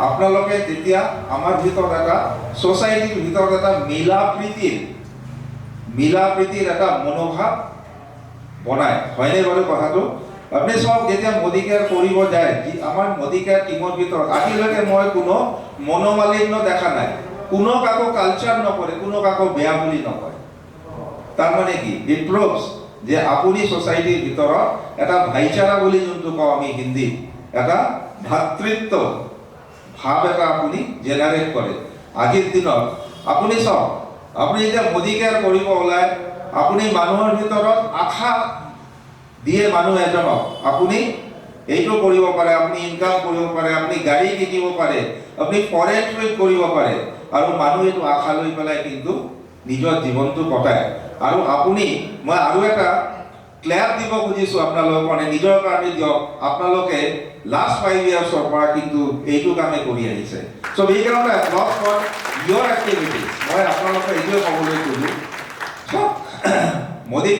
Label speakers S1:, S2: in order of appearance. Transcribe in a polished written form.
S1: আপোনালোকে তেতিয়া আমাৰ ভিতৰত এটা সোসাইটিৰ ভিতৰত এটা মিলা প্ৰীতিৰ এটা মনোভাৱ বনায়, হয়নে বাৰু কথাটো? আপুনি সব যেতিয়া মোদী কেয়াৰ কৰিব যায়, আমাৰ মোদী কেয়াৰ টিমৰ ভিতৰত আজিলৈকে মই কোনো মনোমালিন্য দেখা নাই, কোনো কাকো কালচাৰ নকৰে, কোনো কাকো বেয়া বুলি নকয়। তাৰমানে কি ইট প্ৰভছ যে আপুনি সোসাইটিৰ ভিতৰত এটা ভাইচাৰা বুলি যোনটো কওঁ আমি হিন্দীত, এটা ভাতৃত্ব ভাৱ এটা আপুনি জেনাৰেট কৰে। আজিৰ দিনত আপুনি চাওক, আপুনি যেতিয়া মোদী কেয়াৰ কৰিব ওলায়, আপুনি মানুহৰ ভিতৰত আশা দিয়ে মানুহ এজনক, আপুনি এইটো কৰিব পাৰে, আপুনি ইনকাম কৰিব পাৰে, আপুনি গাড়ী কিনিব পাৰে, আপুনি ফৰেন ট্ৰিপ কৰিব পাৰে, আৰু মানুহ এইটো আশা লৈ পেলাই কিন্তু নিজৰ জীৱনটো কটায়। আৰু আপুনি মই আৰু এটা ক্লেপ দিব খুজিছোঁ আপোনালোকক, মানে নিজৰ কাৰণে দিয়ক, আপোনালোকে লাষ্ট 5 ইয়াৰ্ছৰ পৰা কিন্তু এইটো কামে কৰি আহিছে। চ' সেইকাৰণে এপ্লজ ফৰ ইয়ৰ এক্টিভিটিজ। মই আপোনালোকে এইটোৱে ক'বলৈ খোজোঁ